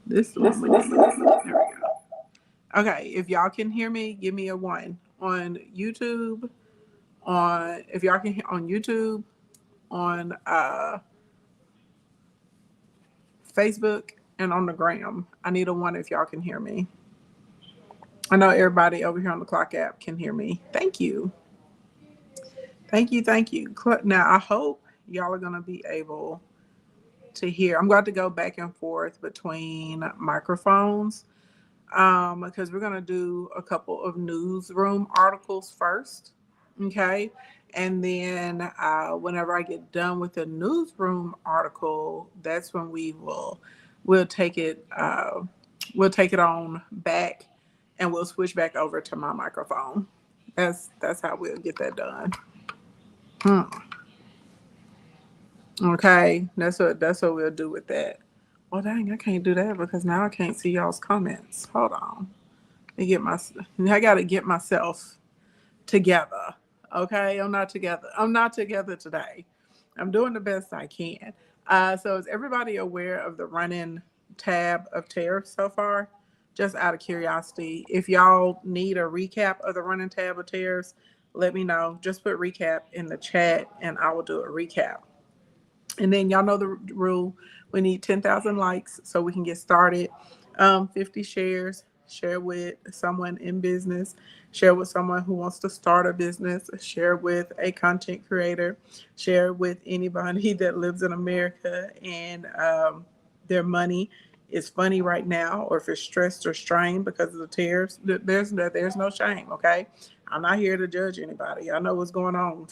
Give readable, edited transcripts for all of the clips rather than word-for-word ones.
This is the one we need. There we go. Okay, if y'all can hear me, give me a one on YouTube. On if y'all can hear on YouTube, on Facebook, and on the gram. I need a one if y'all can hear me. I know everybody over here on the Clock app can hear me. Thank you. Thank you. Thank you. Now, I hope y'all are going to be able to hear. I'm going to go back and forth between microphones because we're going to do a couple of newsroom articles first. Okay. And then whenever I get done with the newsroom article, that's when we'll take it on back and we'll switch back over to my microphone. That's how we'll get that done. Hmm. Okay, that's what we'll do with that. Well, dang, I can't do that because now I can't see y'all's comments. Hold on, I gotta get myself together. Okay, I'm not together. I'm not together today. I'm doing the best I can. So is everybody aware of the running tab of tariffs so far? Just out of curiosity, if y'all need a recap of the running tab of tariffs, let me know. Just put recap in the chat and I will do a recap. And then y'all know the rule. We need 10,000 likes so we can get started. 50 shares. Share with someone in business. Share with someone who wants to start a business. Share with a content creator. Share with anybody that lives in America and their money is funny right now, or if it's stressed or strained because of the tariffs. There's no shame. Okay, I'm not here to judge anybody. I know what's going on.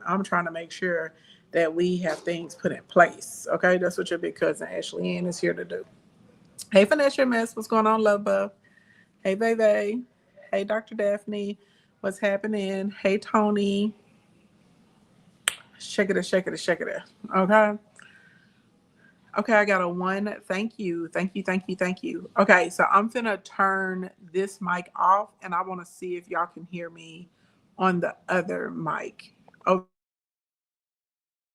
I'm trying to make sure that we have things put in place. Okay, that's what your big cousin Ashley Ann is here to do. Hey, Vanessa Mess, what's going on, love buff? Hey, Vay. Hey, Dr. Daphne, what's happening? Hey, Tony. Shake it, shake it, shake it. Okay. Okay, I got a one. Thank you. Thank you. Thank you. Thank you. Okay, so I'm finna turn this mic off and I wanna see if y'all can hear me on the other mic. Over here on the Clock app.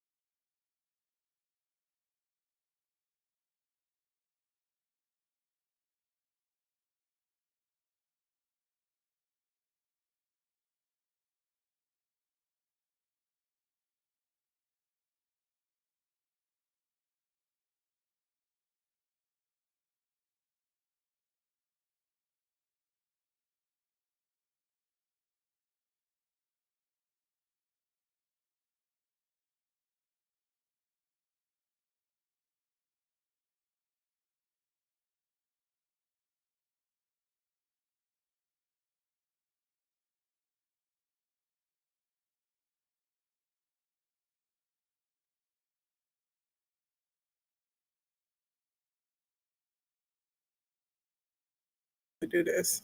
Hold on, let me do this.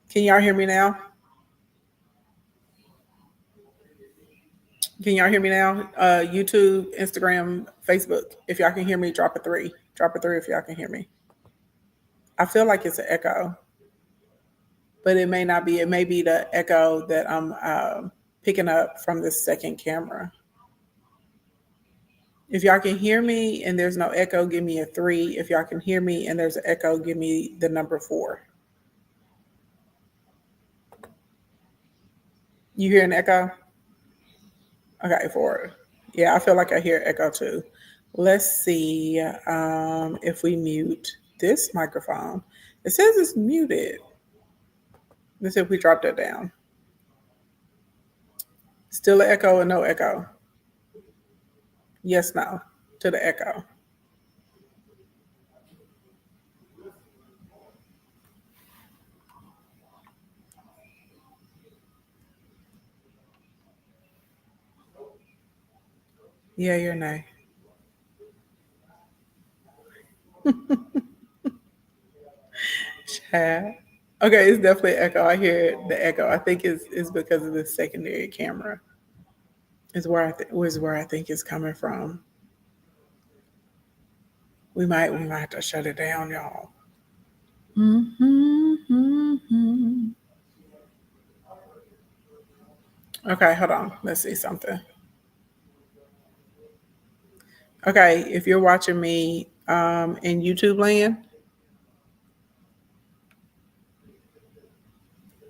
Can y'all hear me now? Can y'all hear me now? YouTube, Instagram, Facebook. If y'all can hear me, drop a three. Drop a three if y'all can hear me. I feel like it's an echo, but it may not be. It may be the echo that I'm picking up from this second camera. If y'all can hear me and there's no echo, give me a three. If y'all can hear me and there's an echo, give me the number four. You hear an echo? Okay, four. Yeah, I feel like I hear echo too. Let's see if we mute this microphone. It says it's muted. Let's see if we drop that down. Still an echo or no echo? Yes, no to the echo. Yeah, you're nay. Chat. Okay, it's definitely echo. I hear the echo. I think it's because of the secondary camera. Is where I think it's coming from. We might have to shut it down, y'all. Mm-hmm. Okay, hold on. Let's see something. Okay, if you're watching me in YouTube land,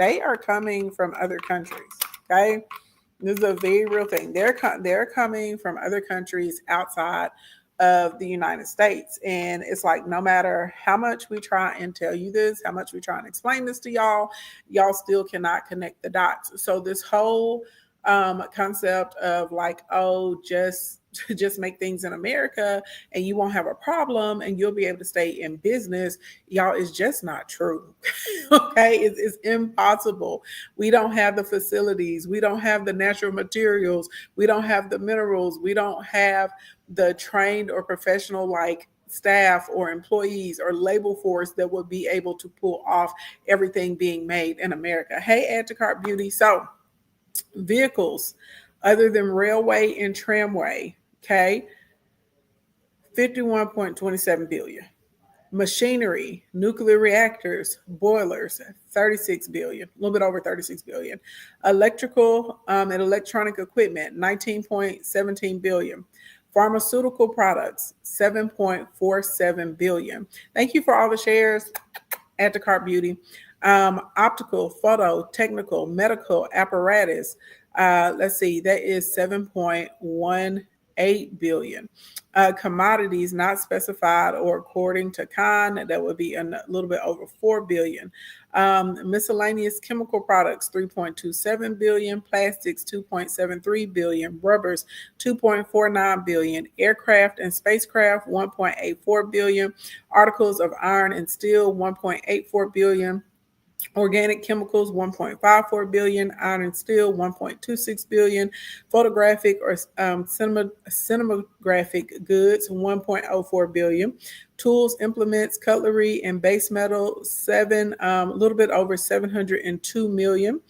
they are coming from other countries. Okay, this is a very real thing. They're coming from other countries outside of the United States, and it's like no matter how much we try and tell you this, how much we try and explain this to y'all, y'all still cannot connect the dots. So this whole concept of like, oh, just make things in America and you won't have a problem and you'll be able to stay in business, y'all, is just not true. Okay, it's impossible. We don't have the facilities, we don't have the natural materials, we don't have the minerals, we don't have the trained or professional like staff or employees or labor force that would be able to pull off everything being made in America. Hey, Add to Cart Beauty. So vehicles other than railway and tramway, okay, 51.27 billion. Machinery, nuclear reactors, boilers, 36 billion, a little bit over 36 billion. Electrical and electronic equipment, 19.17 billion. Pharmaceutical products, 7.47 billion. Thank you for all the shares. Add to Cart Beauty. Optical, photo, technical, medical apparatus. Let's see, that is 7.18 billion. Commodities not specified or according to Khan, that would be a little bit over 4 billion. Miscellaneous chemical products, 3.27 billion. Plastics, 2.73 billion. Rubbers, 2.49 billion. Aircraft and spacecraft, 1.84 billion. Articles of iron and steel, 1.84 billion. Organic chemicals, 1.54 billion. Iron and steel, 1.26 billion. Photographic or cinematographic goods, 1.04 billion. Tools, implements, cutlery, and base metal, a little bit over 702 million.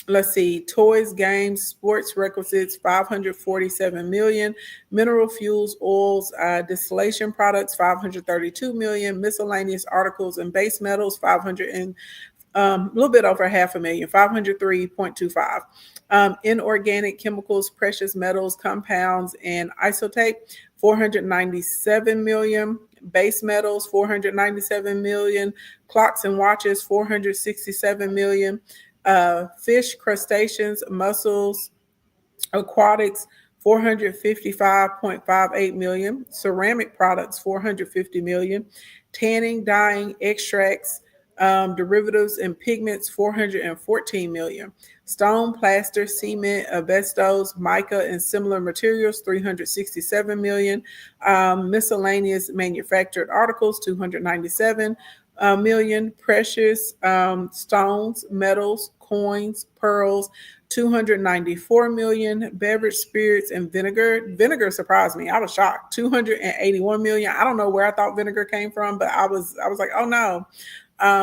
Let's see, toys, games, sports requisites, 547 million. Mineral fuels, oils, distillation products, 532 million. Miscellaneous articles and base metals, 500 and a little bit over 500,000, 503.25. Inorganic chemicals, precious metals, compounds, and isotope, 497 million. Base metals, 497 million. Clocks and watches, 467 million. Fish, crustaceans, mussels, aquatics, 455.58 million. Ceramic products, 450 million. Tanning, dyeing, extracts, derivatives, and pigments, 414 million. Stone, plaster, cement, asbestos, mica, and similar materials, 367 million. Miscellaneous manufactured articles, 297 million. Precious stones, metals, coins, pearls, 294 million. Beverage, spirits, and vinegar surprised me. I was shocked. 281 million. I don't know where I thought vinegar came from, but I was like, oh no,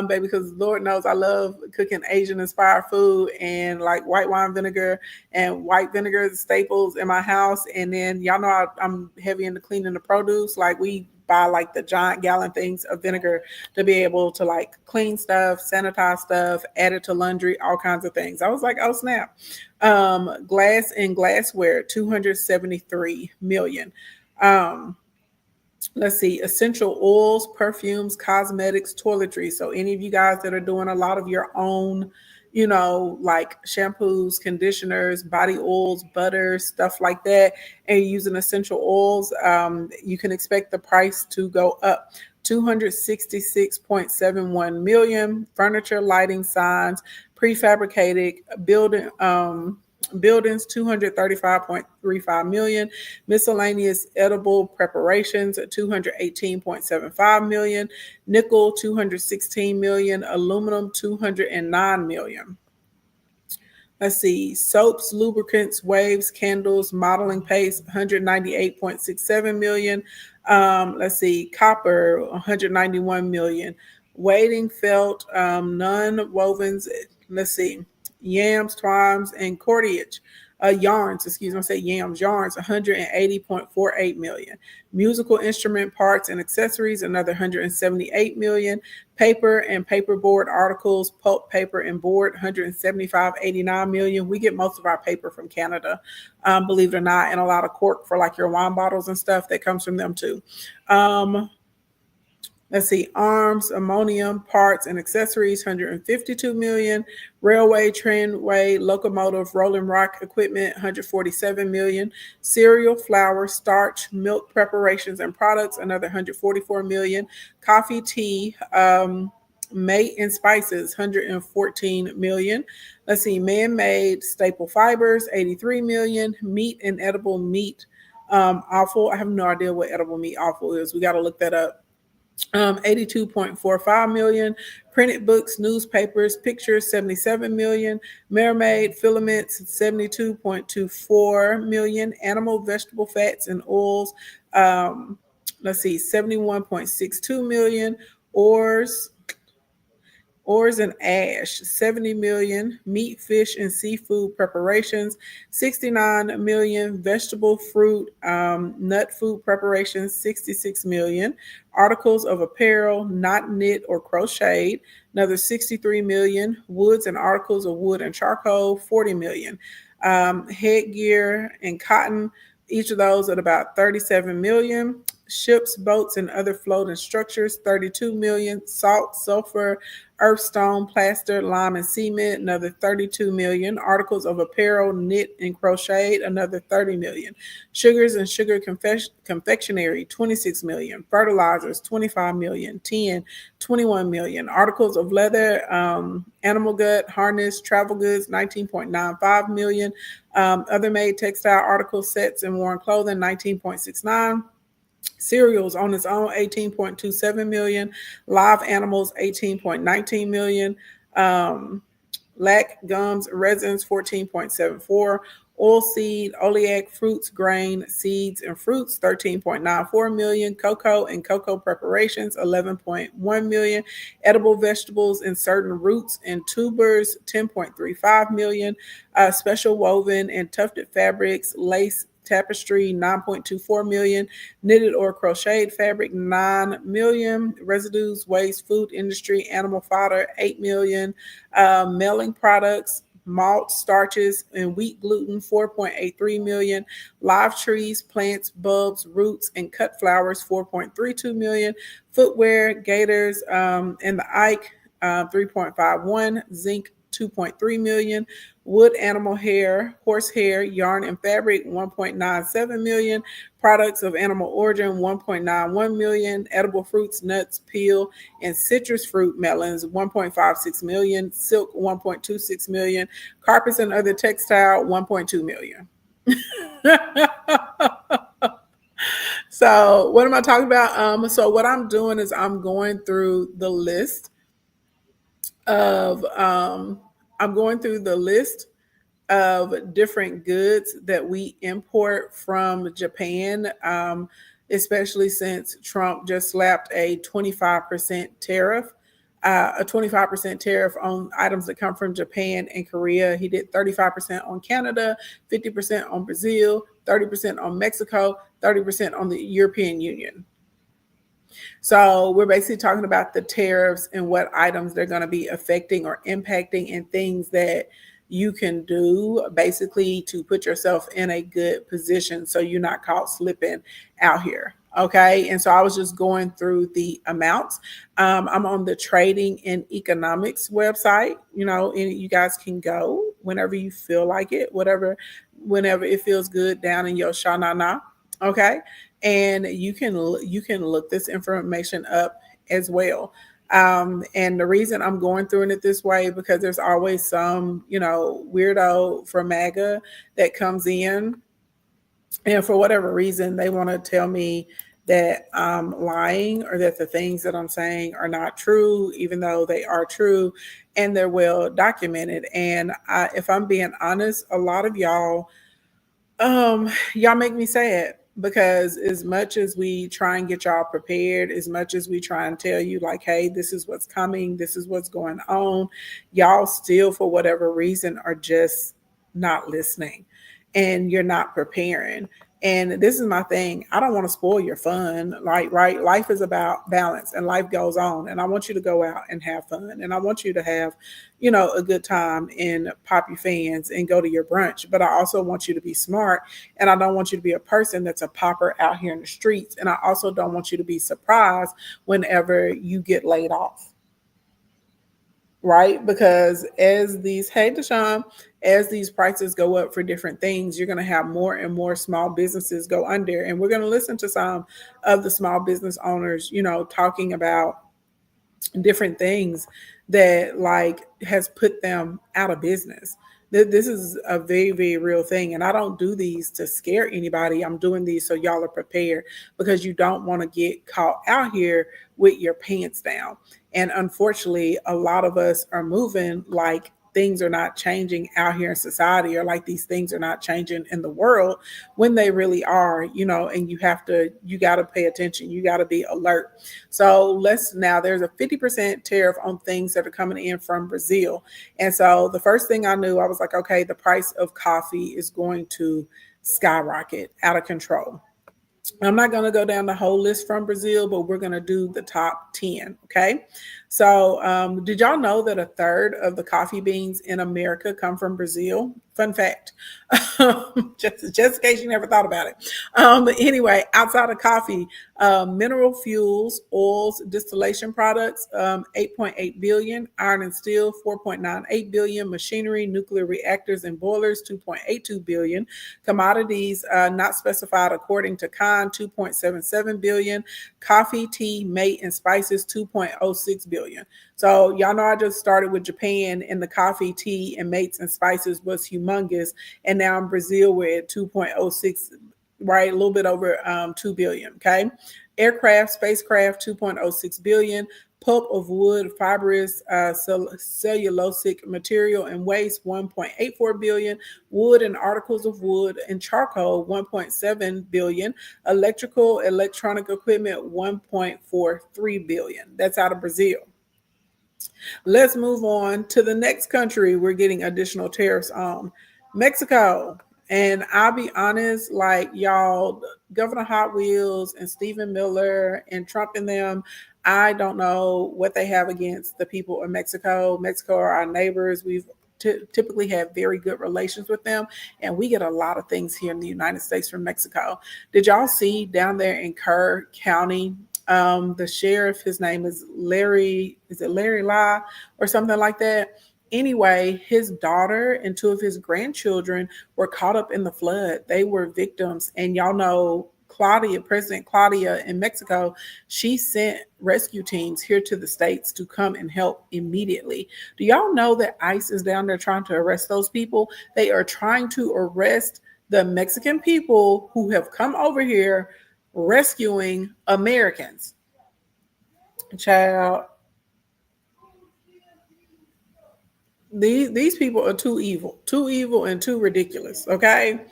baby, because Lord knows I love cooking Asian inspired food, and like white wine vinegar and white vinegar staples in my house. And then y'all know I'm heavy into cleaning the produce. Like we buy like the giant gallon things of vinegar to be able to like clean stuff, sanitize stuff, add it to laundry, all kinds of things. I was like, oh snap. Glass and glassware, 273 million. Let's see, essential oils, perfumes, cosmetics, toiletries. So any of you guys that are doing a lot of your own, like shampoos, conditioners, body oils, butters, stuff like that, and using essential oils, you can expect the price to go up. 266.71 million. Furniture, lighting, signs, prefabricated buildings, 235.35 million. Miscellaneous edible preparations, 218.75 million. Nickel, 216 million. Aluminum, 209 million. Let's see, soaps, lubricants, waves, candles, modeling paste, 198.67 million. Let's see, copper, 191 million. Weighting felt, non-wovens, let's see, yams, twines, and cordage. Yarns, yarns, 180.48 million. Musical instrument parts and accessories, another 178 million. Paper and paperboard articles, pulp, paper, and board, 175.89 million. We get most of our paper from Canada, believe it or not, and a lot of cork for like your wine bottles and stuff that comes from them too. Let's see, arms, ammonium, parts, and accessories, 152 million. Railway, trainway, locomotive, rolling rock equipment, 147 million. Cereal, flour, starch, milk preparations and products, another 144 million. Coffee, tea, mate and spices, 114 million. Let's see, man-made staple fibers, 83 million. Meat and edible meat, offal. I have no idea what edible meat offal is. We got to look that up. 82.45 million. Printed books, newspapers, pictures, 77 million. Mermaid filaments, 72.24 million. Animal, vegetable fats and oils, let's see, 71.62 million. Ores, ores and ash, 70 million. Meat, fish, and seafood preparations, 69 million. Vegetable, fruit, nut food preparations, 66 million. Articles of apparel, not knit or crocheted, another 63 million. Woods and articles of wood and charcoal, 40 million. Headgear and cotton, each of those at about 37 million. Ships, boats, and other floating structures, 32 million. Salt, sulfur, earthstone, plaster, lime, and cement, another 32 million. Articles of apparel, knit and crocheted, another 30 million. Sugars and sugar confectionery, 26 million. Fertilizers, 25 million. Tin, 21 million. Articles of leather, animal gut, harness, travel goods, 19.95 million. Other made textile articles, sets, and worn clothing, 19.69. Cereals on its own, 18.27 million. Live animals, 18.19 million. Lac, gums, resins, 14.74. Oilseed, oleac, fruits, grain, seeds, and fruits, 13.94 million. Cocoa and cocoa preparations, 11.1 million. Edible vegetables and certain roots and tubers, 10.35 million. Special woven and tufted fabrics, lace, tapestry, 9.24 million. Knitted or crocheted fabric, 9 million. Residues, waste, food industry, animal fodder, 8 million. Mailing products, malt, starches, and wheat gluten, 4.83 million. Live trees, plants, bulbs, roots, and cut flowers, 4.32 million. Footwear, gaiters, and the Ike, 3.51. Zinc, 2.3 million. Wood, animal hair, horse hair, yarn, and fabric, 1.97 million. Products of animal origin, 1.91 million. Edible fruits, nuts, peel, and citrus fruit melons, 1.56 million. Silk, 1.26 million. Carpets and other textile, 1.2 million. So what am I talking about? So what I'm doing is I'm going through the list of I'm going through the list of different goods that we import from Japan, especially since Trump just slapped a 25% tariff. A 25% tariff on items that come from Japan and Korea. He did 35% on Canada, 50% on Brazil, 30% on Mexico, 30% on the European Union. So we're basically talking about the tariffs and what items they're going to be affecting or impacting and things that you can do basically to put yourself in a good position so you're not caught slipping out here. Okay. And so I was just going through the amounts. I'm on the Trading and Economics website, and you guys can go whenever you feel like it, whenever it feels good down in your shanana. Okay. And you can look this information up as well. And the reason I'm going through it this way, because there's always some, weirdo from MAGA that comes in, and for whatever reason, they want to tell me that I'm lying or that the things that I'm saying are not true, even though they are true and they're well documented. And if I'm being honest, a lot of y'all make me sad, because as much as we try and get y'all prepared, as much as we try and tell you like, hey, this is what's coming, this is what's going on, y'all still, for whatever reason, are just not listening and you're not preparing. And this is my thing. I don't want to spoil your fun. Like, right? Life is about balance and life goes on. And I want you to go out and have fun. And I want you to have, a good time and pop your fans and go to your brunch. But I also want you to be smart. And I don't want you to be a person that's a popper out here in the streets. And I also don't want you to be surprised whenever you get laid off. Right? Because hey Deshaun, as these prices go up for different things, you're going to have more and more small businesses go under. And we're going to listen to some of the small business owners, talking about different things that like has put them out of business. This is a very, very real thing. And I don't do these to scare anybody. I'm doing these so y'all are prepared, because you don't want to get caught out here with your pants down. And unfortunately, a lot of us are moving like things are not changing out here in society, or like these things are not changing in the world, when they really are, and you got to pay attention. You got to be alert. So there's a 50% tariff on things that are coming in from Brazil. And so the first thing I knew, I was like, okay, the price of coffee is going to skyrocket out of control. I'm not going to go down the whole list from Brazil, but we're going to do the top 10. Okay. So did y'all know that a third of the coffee beans in America come from Brazil? Fun fact, just in case you never thought about it. But anyway, outside of coffee, mineral fuels, oils, distillation products, 8.8 billion, iron and steel, 4.98 billion, machinery, nuclear reactors and boilers, 2.82 billion, commodities not specified according to Khan, 2.77 billion, coffee, tea, mate, and spices, 2.06 billion. So y'all know I just started with Japan, and the coffee, tea, and mates and spices was humongous. And now in Brazil, we're at 2.06, right? A little bit over 2 billion, okay? Aircraft, spacecraft, 2.06 billion. Pulp of wood, fibrous, cellulosic material and waste, 1.84 billion. Wood and articles of wood and charcoal, 1.7 billion. Electronic equipment, 1.43 billion. That's out of Brazil. Let's move on to the next country we're getting additional tariffs on, Mexico. And I'll be honest, like y'all, Governor Hot Wheels and Stephen Miller and Trump and them, I don't know what they have against the people of Mexico. Mexico are our neighbors. We've typically have very good relations with them, and we get a lot of things here in the United States from Mexico. Did y'all see down there in Kerr County, the sheriff, his name is Larry La or something like that? Anyway, his daughter and two of his grandchildren were caught up in the flood. They were victims. And y'all know President Claudia in Mexico, she sent rescue teams here to the States to come and help immediately. Do y'all know that ICE is down there trying to arrest those people? They are trying to arrest the Mexican people who have come over here rescuing Americans. Child, these people are too evil and too ridiculous. Okay,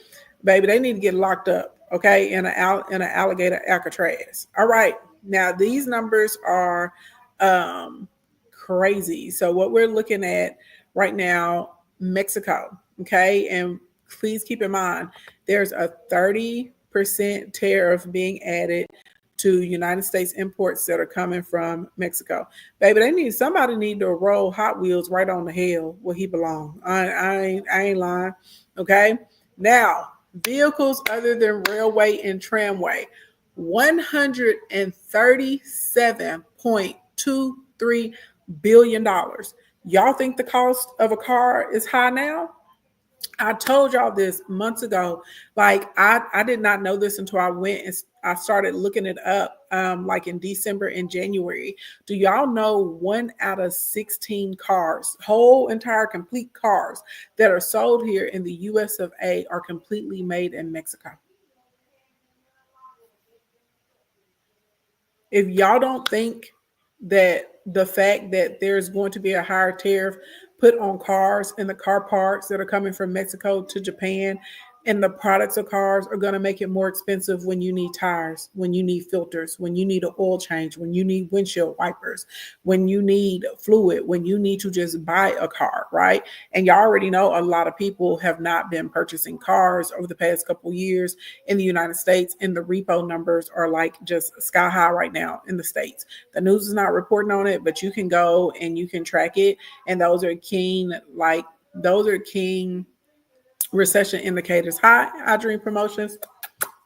baby, they need to get locked up. Okay, in an alligator Alcatraz. All right, now these numbers are crazy. So what we're looking at right now, Mexico. Okay, and please keep in mind there's a 30% tariff being added to United States imports that are coming from Mexico. Baby, somebody need to roll Hot Wheels right on the hell where he belongs. I ain't lying. Okay. Now, vehicles other than railway and tramway, $137.23 billion. Y'all think the cost of a car is high now? I told y'all this months ago. Like I did not know this until I went and I started looking it up like in December and January. Do y'all know 1 out of 16 cars, whole entire complete cars that are sold here in the US of A are completely made in Mexico? If y'all don't think that the fact that there's going to be a higher tariff put on cars and the car parts that are coming from Mexico to Japan And the products of cars are going to make it more expensive when you need tires, when you need filters, when you need an oil change, when you need windshield wipers, when you need fluid, when you need to just buy a car, right? And you already know a lot of people have not been purchasing cars over the past couple years in the United States, and the repo numbers are like just sky high right now in the States. The news is not reporting on it, but you can go and you can track it. And those are keen recession indicators. Hi, iDream Promotions.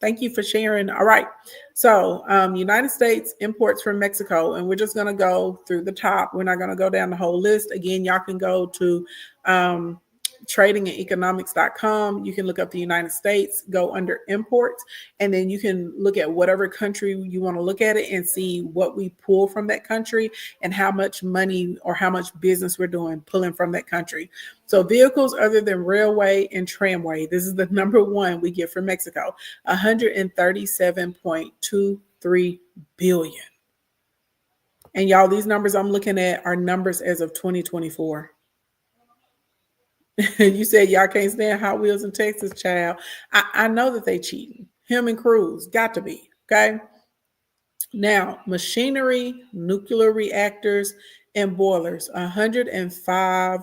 Thank you for sharing. All right. So United States imports from Mexico, and we're just going to go through the top. We're not going to go down the whole list. Again, y'all can go to tradingandeconomics.com. You can look up the United States, go under imports, and then you can look at whatever country you want to look at it and see what we pull from that country and how much money or how much business we're doing pulling from that country. So vehicles other than railway and tramway, this is the number one we get from Mexico, 137.23 billion. And y'all, these numbers I'm looking at are numbers as of 2024. You said y'all can't stand Hot Wheels in Texas, child. I know that they cheating. Him and Cruz, got to be, okay? Now, machinery, nuclear reactors, and boilers, 105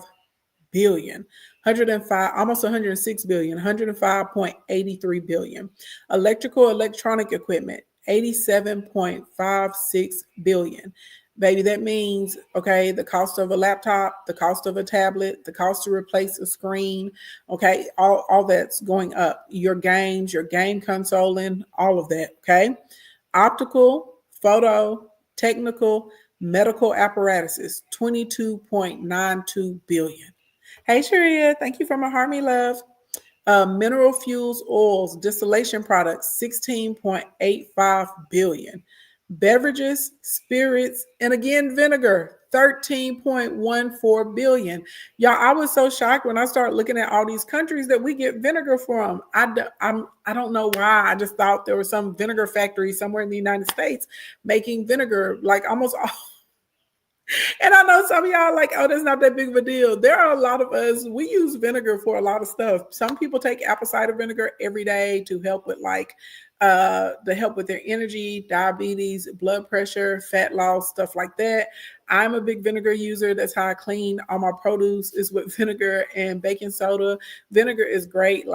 billion. 105, almost 106 billion, 105.83 billion. Electronic equipment, 87.56 billion. Baby, that means, okay, the cost of a laptop, the cost of a tablet, the cost to replace a screen, okay, all that's going up. Your games, your game consoling, all of that, okay? Optical, photo, technical, medical apparatuses, 22.92 billion. Hey, Sharia, thank you for my Harmony love. Mineral fuels, oils, distillation products, 16.85 billion. Beverages, spirits, and again, vinegar, 13.14 billion. Y'all, I was so shocked when I started looking at all these countries that we get vinegar from. I don't know why. I just thought there was some vinegar factory somewhere in the United States making vinegar, like almost all. And I know some of y'all are like, oh, that's not that big of a deal. There are a lot of us, we use vinegar for a lot of stuff. Some people take apple cider vinegar every day to help with their energy, diabetes, blood pressure, fat loss, stuff like that. I'm a big vinegar user. That's how I clean all my produce is with vinegar and baking soda. Vinegar is great.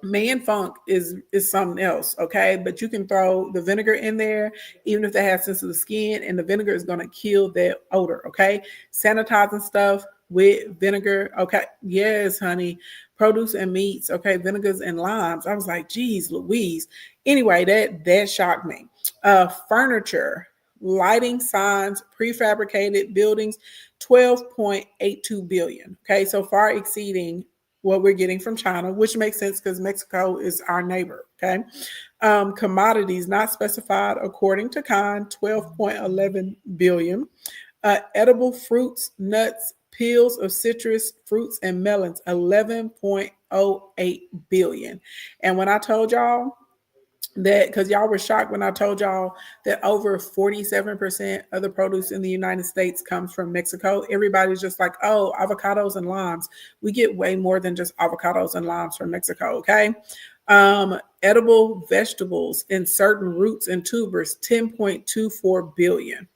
Man funk is something else, okay? But you can throw the vinegar in there, even if they have sensitive skin, and the vinegar is going to kill that odor, okay? Sanitizing stuff with vinegar, okay? Yes, honey. Produce and meats, okay? Vinegars and limes. I was like, geez, Louise. Anyway, that shocked me. Furniture, lighting, signs, prefabricated buildings, 12.82 billion, okay? So far exceeding what we're getting from China, which makes sense because Mexico is our neighbor, okay? Commodities not specified according to Khan, 12.11 billion. Edible fruits, nuts, peels of citrus, fruits, and melons, 11.08 billion. And when I told y'all that, because y'all were shocked when I told y'all that over 47% of the produce in the United States comes from Mexico. Everybody's just like, oh, avocados and limes. We get way more than just avocados and limes from Mexico, okay? Edible vegetables and certain roots and tubers, 10.24 billion.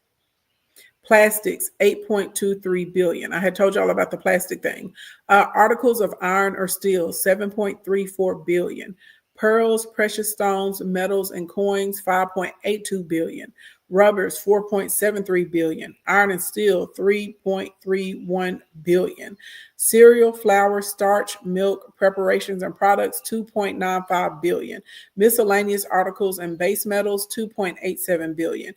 Plastics, 8.23 billion. I had told y'all about the plastic thing. Articles of iron or steel, 7.34 billion. Pearls, precious stones, metals, and coins, 5.82 billion. Rubbers, 4.73 billion. Iron and steel, 3.31 billion. Cereal, flour, starch, milk, preparations, and products, 2.95 billion. Miscellaneous articles and base metals, 2.87 billion.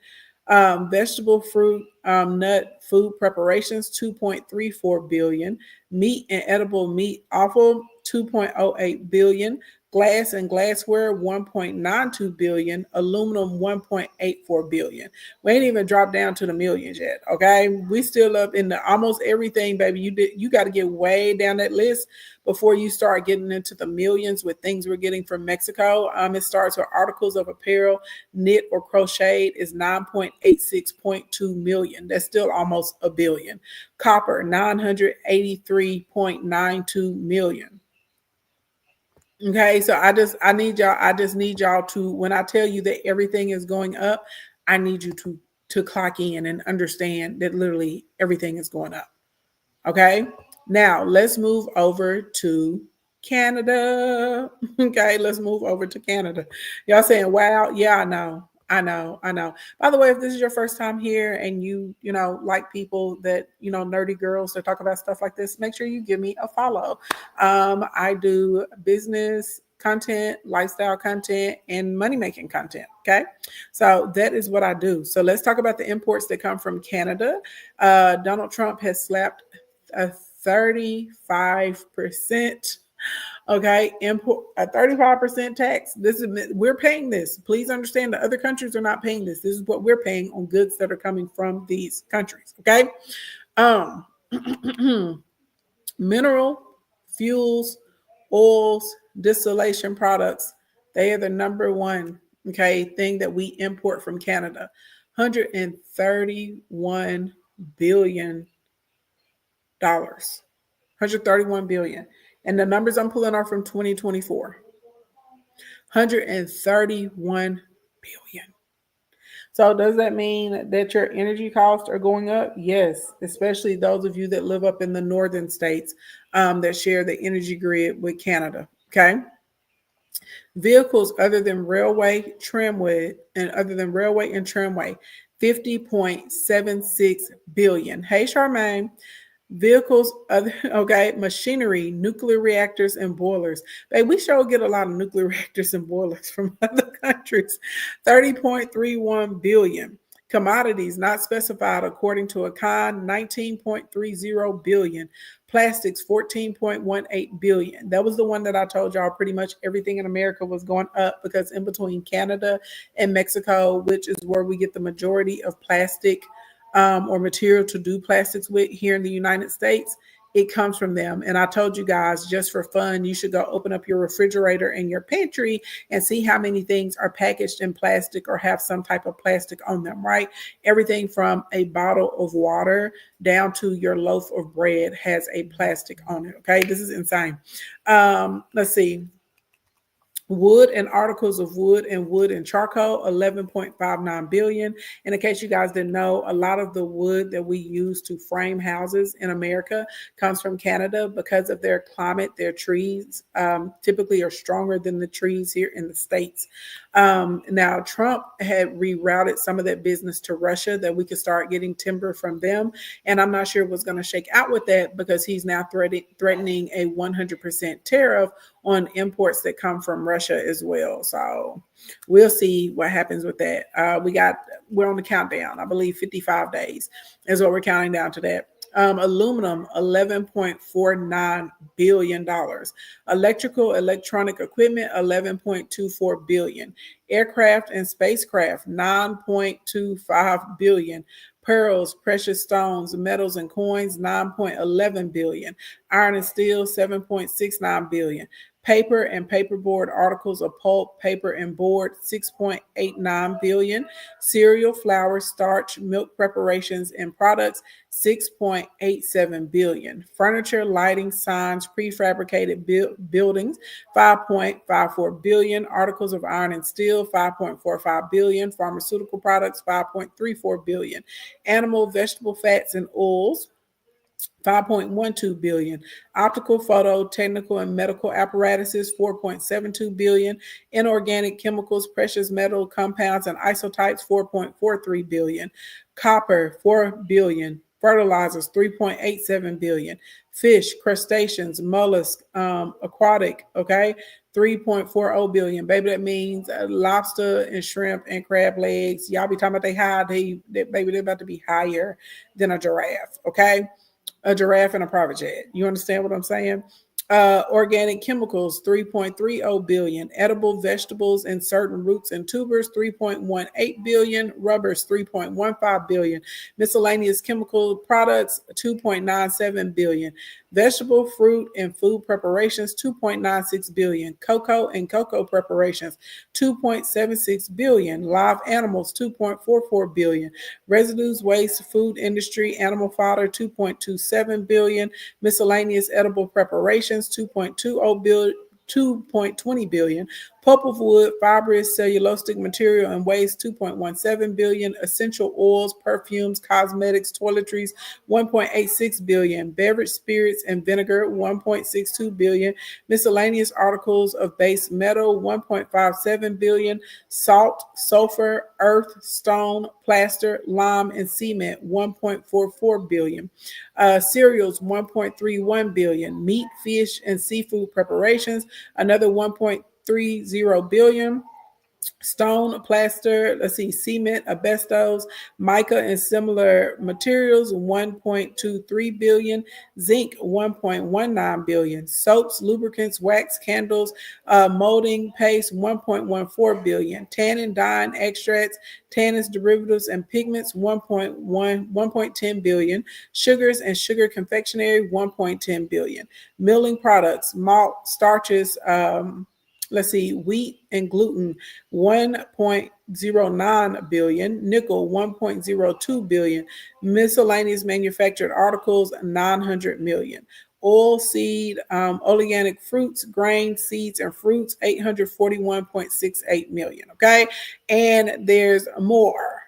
Vegetable, fruit, nut, food preparations, 2.34 billion. Meat and edible meat offal, 2.08 billion. Glass and glassware, 1.92 billion. Aluminum, 1.84 billion. We ain't even dropped down to the millions yet, okay? We still up in the almost everything, baby. You got to get way down that list before you start getting into the millions with things we're getting from Mexico. It starts with articles of apparel, knit or crocheted is 9.86.2 million. That's still almost a billion. Copper, 983.92 million. Okay, so I just need y'all to, when I tell you that everything is going up, I need you to clock in and understand that literally everything is going up. Okay. Now let's move over to Canada. Okay, let's move over to Canada. Y'all saying, wow, yeah, I know. I know, I know. By the way, if this is your first time here and you know, like people that, you know, nerdy girls that talk about stuff like this, make sure you give me a follow. I do business content, lifestyle content, and money making content. Okay. So that is what I do. So let's talk about the imports that come from Canada. Donald Trump has slapped a 35%, okay, import, a 35% tax. This is, we're paying this. Please understand the other countries are not paying this. This is what we're paying on goods that are coming from these countries. Okay. Um Mineral, fuels, oils, distillation products, they are the number one, okay, thing that we import from Canada. 131 billion dollars. 131 billion. And the numbers I'm pulling are from 2024. 131 billion. So does that mean that your energy costs are going up? Yes, especially those of you that live up in the northern states that share the energy grid with Canada. Okay. Vehicles other than railway, tramway, and other than railway and tramway, 50.76 billion. Hey, Charmaine. Vehicles, other okay, machinery, nuclear reactors, and boilers. Hey, we sure get a lot of nuclear reactors and boilers from other countries. 30.31 billion. Commodities not specified according to Econ, 19.30 billion. Plastics, 14.18 billion. That was the one that I told y'all pretty much everything in America was going up because in between Canada and Mexico, which is where we get the majority of plastic or material to do plastics with here in the United States, it comes from them. And I told you guys, just for fun, you should go open up your refrigerator and your pantry and see how many things are packaged in plastic or have some type of plastic on them, right? Everything from a bottle of water down to your loaf of bread has a plastic on it. Okay, this is insane. Let's see. Wood and articles of wood and charcoal, 11.59 billion. And in case you guys didn't know, a lot of the wood that we use to frame houses in America comes from Canada because of their climate. Their trees typically are stronger than the trees here in the States. Now, Trump had rerouted some of that business to Russia that we could start getting timber from them. And I'm not sure what's going to shake out with that because he's now threatening a 100% tariff on imports that come from Russia as well. So we'll see what happens with that. We're on the countdown. I believe 55 days is what we're counting down to that. Aluminum, $11.49 billion. Electronic equipment, $11.24 billion. Aircraft and spacecraft, $9.25 billion. Pearls, precious stones, metals, and coins, $9.11 billion. Iron and steel, $7.69 billion. Paper and paperboard articles of pulp, paper, and board, $6.89 billion. Cereal, flour, starch, milk preparations, and products, $6.87 billion. Furniture, lighting, signs, prefabricated buildings, $5.54 billion. Articles of iron and steel, $5.45 billion. Pharmaceutical products, $5.34 billion. Animal, vegetable fats, and oils, $5.12 billion. Optical, photo, technical, and medical apparatuses, $4.72 billion. Inorganic chemicals, precious metal compounds, and isotypes, $4.43 billion. Copper, $4 billion. Fertilizers, $3.87 billion. Fish, crustaceans, mollusks, aquatic, okay, $3.40 billion. Baby, that means lobster and shrimp and crab legs. Y'all be talking about baby, they're about to be higher than a giraffe, okay? A giraffe and a private jet. You understand what I'm saying? Organic chemicals, $3.30 billion. Edible vegetables and certain roots and tubers, $3.18 billion. Rubbers, $3.15 billion. Miscellaneous chemical products, $2.97 billion. Vegetable, fruit, and food preparations, $2.96 billion. Cocoa and cocoa preparations, $2.76 billion. Live animals, $2.44 billion. Residues, waste, food industry, animal fodder, $2.27 billion. Miscellaneous edible preparations, $2.20 2.20 billion. Pulp of wood, fibrous, cellulosic material, and waste 2.17 billion. Essential oils, perfumes, cosmetics, toiletries 1.86 billion. Beverage spirits and vinegar 1.62 billion. Miscellaneous articles of base metal 1.57 billion. Salt, sulfur, earth, stone, plaster, lime, and cement 1.44 billion. Cereals 1.31 billion. Meat, fish, and seafood preparations another 1.30 billion. Stone, plaster, cement, asbestos, mica, and similar materials 1.23 billion. Zinc 1.19 billion. Soaps, lubricants, wax, candles, molding paste 1.14 billion. Tannin, dyeing, extracts, tannins, derivatives, and pigments 1.10 billion. Sugars and sugar confectionery 1.10 billion. Milling products, malt, starches, wheat and gluten 1.09 billion, nickel 1.02 billion, miscellaneous manufactured articles 900 million. Oil, seed, organic fruits, grains, seeds, and fruits 841.68 million. Okay, and there's more.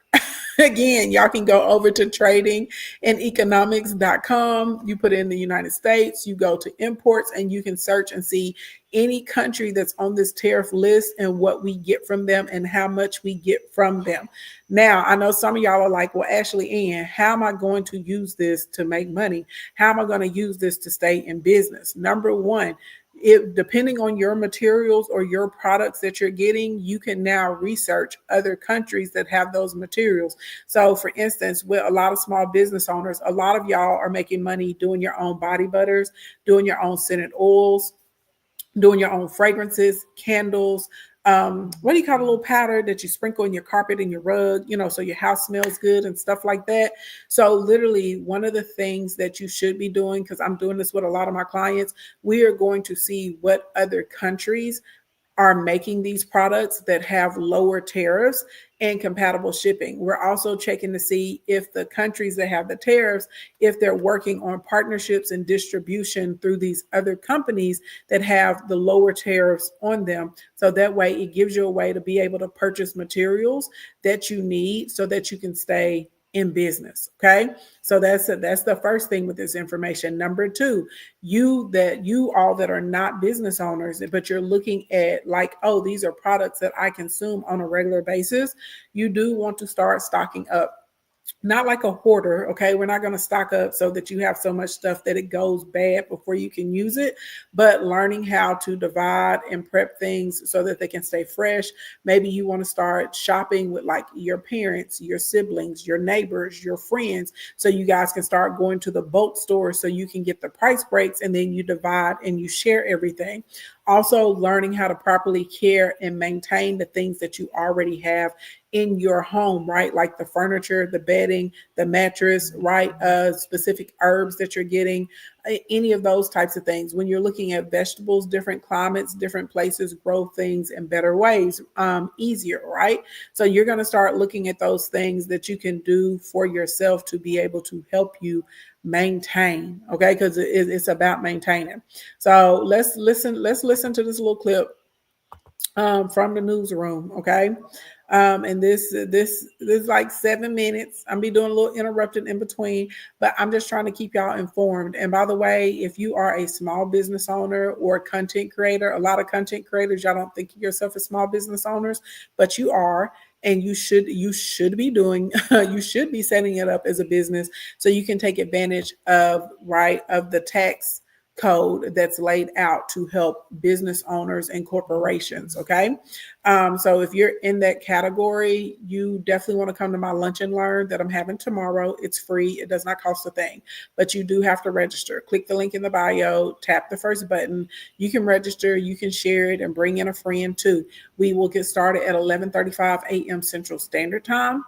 Again, y'all can go over to tradingandeconomics.com. You put in the United States, you go to imports, and you can search and see any country that's on this tariff list and what we get from them and how much we get from them. Now, I know some of y'all are like, well, Ashley Ann, how am I going to use this to make money? How am I going to use this to stay in business? Number one, depending on your materials or your products that you're getting, you can now research other countries that have those materials. So for instance, with a lot of small business owners, a lot of y'all are making money doing your own body butters, doing your own scented oils, doing your own fragrances, candles, what do you call a little powder that you sprinkle in your carpet and your rug, so your house smells good and stuff like that. So literally one of the things that you should be doing, because I'm doing this with a lot of my clients, we are going to see what other countries are making these products that have lower tariffs and compatible shipping. We're also checking to see if the countries that have the tariffs, if they're working on partnerships and distribution through these other companies that have the lower tariffs on them. So that way it gives you a way to be able to purchase materials that you need so that you can stay in business. Okay. So that's the first thing with this information. Number two, you all that are not business owners, but you're looking at like, oh, these are products that I consume on a regular basis. You do want to start stocking up. Not like a hoarder, okay? We're not going to stock up so that you have so much stuff that it goes bad before you can use it, but learning how to divide and prep things so that they can stay fresh. Maybe you want to start shopping with like your parents, your siblings, your neighbors, your friends, so you guys can start going to the bulk store so you can get the price breaks, and then you divide and you share everything. Also learning how to properly care and maintain the things that you already have in your home, right? Like the furniture, the bedding, the mattress, right? Specific herbs that you're getting, any of those types of things. When you're looking at vegetables, different climates, different places grow things in better ways, easier, right? So you're going to start looking at those things that you can do for yourself to be able to help you maintain, okay? Because it's about maintaining. So let's listen to this little clip from the newsroom, okay? And this is like 7 minutes. I'm be doing a little interrupted in between, but I'm just trying to keep y'all informed. And by the way, if you are a small business owner or a content creator, a lot of content creators, y'all don't think of yourself as small business owners, but you are. And you should be doing, you should be setting it up as a business so you can take advantage of the tax code that's laid out to help business owners and corporations. Okay. So if you're in that category, you definitely want to come to my lunch and learn that I'm having tomorrow. It's free. It does not cost a thing, but you do have to register. Click the link in the bio, tap the first button. You can register, you can share it and bring in a friend too. We will get started at 11:35 a.m. Central Standard Time.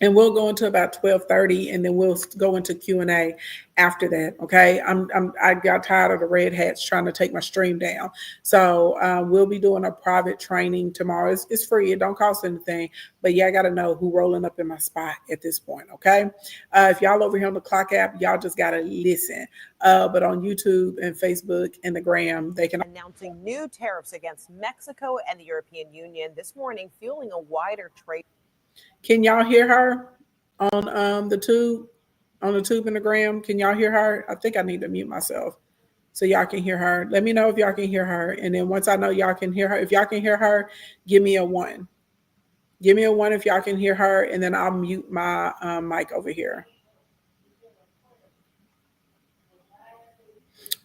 and we'll go into about 12:30, and then we'll go into Q&A after that. Okay, I got tired of the red hats trying to take my stream down, so we'll be doing a private training tomorrow. It's free, it don't cost anything, but yeah, I got to know who rolling up in my spot at this point. Okay, if y'all over here on the Clock app, y'all just got to listen, but on YouTube and Facebook and the Gram, they can. Announcing new tariffs against Mexico and the European Union this morning, fueling a wider trade. Can y'all hear her on the tube, on the tube and the Gram? Can y'all hear her? I think I need to mute myself so y'all can hear her. Let me know if y'all can hear her, and then once I know y'all can hear her, if y'all can hear her, give me a 1. Give me a 1 if y'all can hear her, and then I'll mute my mic over here.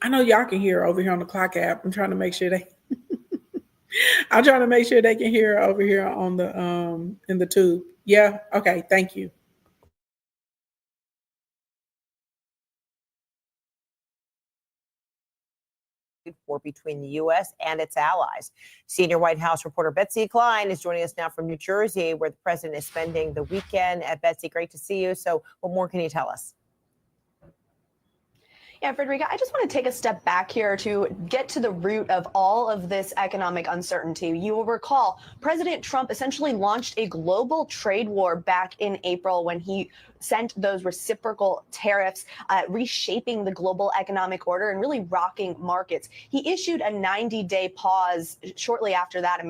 I know y'all can hear her over here on the Clock app. I'm trying to make sure they. I'm trying to make sure they can hear her over here on the in the tube. Yeah. Okay. Thank you. War between the U.S. and its allies. Senior White House reporter Betsy Klein is joining us now from New Jersey, where the president is spending the weekend. Betsy, great to see you. So what more can you tell us? Yeah, Frederica, I just want to take a step back here to get to the root of all of this economic uncertainty. You will recall President Trump essentially launched a global trade war back in April when he sent those reciprocal tariffs, reshaping the global economic order and really rocking markets. He issued a 90-day pause shortly after that.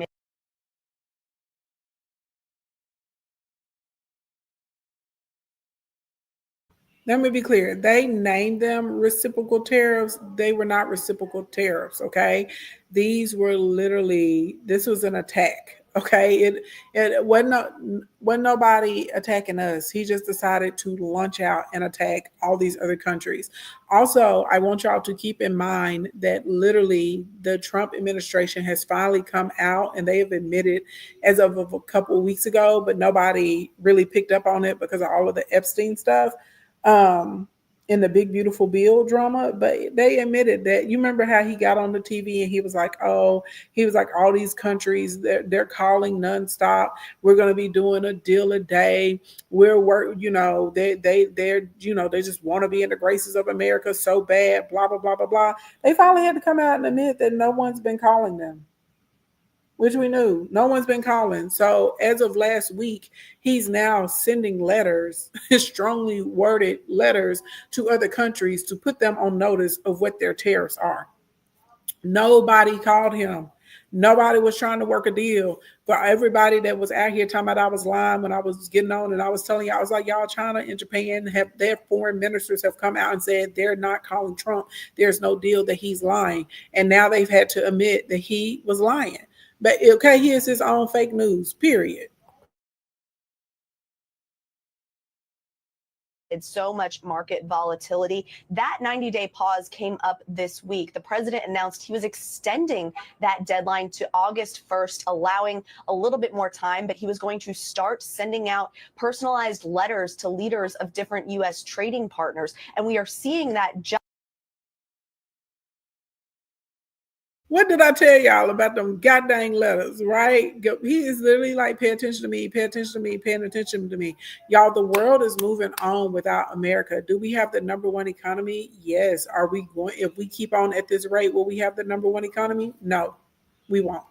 Let me be clear. They named them reciprocal tariffs. They were not reciprocal tariffs, okay? These were literally, this was an attack, okay? It wasn't nobody attacking us. He just decided to launch out and attack all these other countries. Also, I want y'all to keep in mind that literally the Trump administration has finally come out, and they have admitted as of a couple of weeks ago, but nobody really picked up on it because of all of the Epstein stuff. In the Big Beautiful Bill drama, but they admitted that. You remember how he got on the TV and he was like, all these countries, they're calling nonstop. We're going to be doing a deal a day. They're they just want to be in the graces of America so bad, blah, blah, blah, blah, blah. They finally had to come out and admit that no one's been calling them, which we knew. No one's been calling. So as of last week, he's now sending letters, strongly worded letters to other countries to put them on notice of what their tariffs are. Nobody called him. Nobody was trying to work a deal. For everybody that was out here talking about I was lying when I was getting on, and I was telling y'all, I was like, y'all, China and Japan their foreign ministers have come out and said they're not calling Trump. There's no deal, that he's lying. And now they've had to admit that he was lying. But okay, here's his own fake news, period. It's so much market volatility. That 90-day pause came up this week. The president announced he was extending that deadline to August 1st, allowing a little bit more time, but he was going to start sending out personalized letters to leaders of different U.S. trading partners. And we are seeing that. What did I tell y'all about them goddamn letters, right? He is literally like, pay attention to me, pay attention to me, paying attention to me. Y'all, the world is moving on without America. Do we have the number one economy? Yes. Are we going, if we keep on at this rate, will we have the number one economy? No, we won't.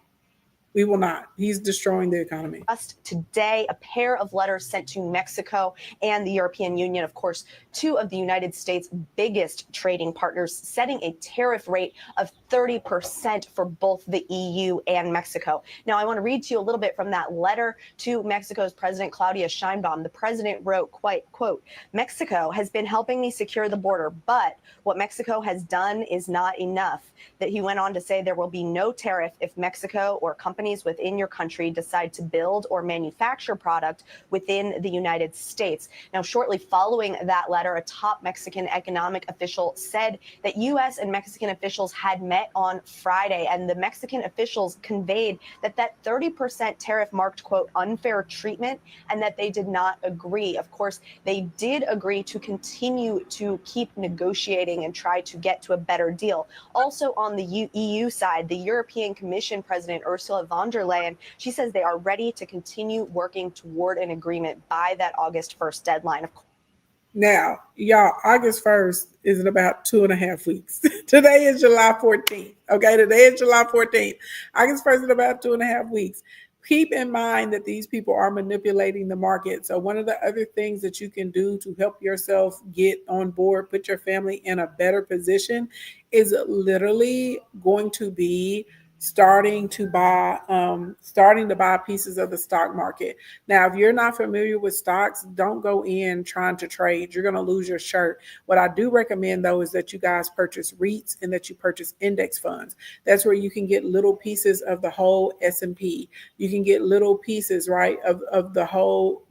We will not. He's destroying the economy. Just today, a pair of letters sent to Mexico and the European Union, of course, two of the United States' biggest trading partners, setting a tariff rate of 30% for both the EU and Mexico. Now, I want to read to you a little bit from that letter to Mexico's President Claudia Sheinbaum. The president wrote, quote, Mexico has been helping me secure the border, but what Mexico has done is not enough. That he went on to say there will be no tariff if Mexico or companies within your country decide to build or manufacture product within the United States. Now, shortly following that letter, a top Mexican economic official said that U.S. and Mexican officials had met on Friday, and the Mexican officials conveyed that that 30% tariff marked, quote, unfair treatment, and that they did not agree. Of course, they did agree to continue to keep negotiating and try to get to a better deal. Also on the EU side, the European Commission President Ursula von von der Leyen. She says they are ready to continue working toward an agreement by that August 1st deadline. Of course. Now, y'all, August 1st is in about 2.5 weeks. Today is July 14th. Okay, today is July 14th. August 1st is in about 2.5 weeks. Keep in mind that these people are manipulating the market. So one of the other things that you can do to help yourself get on board, put your family in a better position, is literally going to be starting to buy pieces of the stock market. Now, if you're not familiar with stocks, don't go in trying to trade. You're going to lose your shirt. What I do recommend, though, is that you guys purchase REITs and that you purchase index funds. That's where you can get little pieces of the whole S&P. You can get little pieces, right, of the whole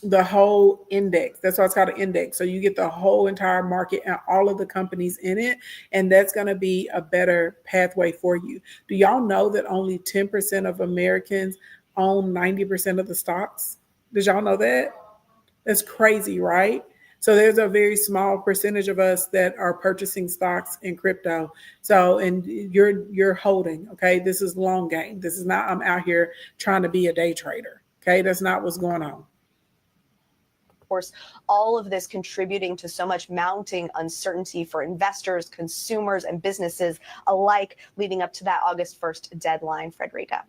the whole index. That's why it's called an index. So you get the whole entire market and all of the companies in it, and that's going to be a better pathway for you. Do y'all know that only 10% of Americans own 90% of the stocks? Did y'all know that? That's crazy, right? So there's a very small percentage of us that are purchasing stocks in crypto. So, and you're holding, okay? This is long game. This is not, I'm out here trying to be a day trader. Okay, that's not what's going on. Course, all of this contributing to so much mounting uncertainty for investors, consumers, and businesses alike leading up to that August 1st deadline, Frederica.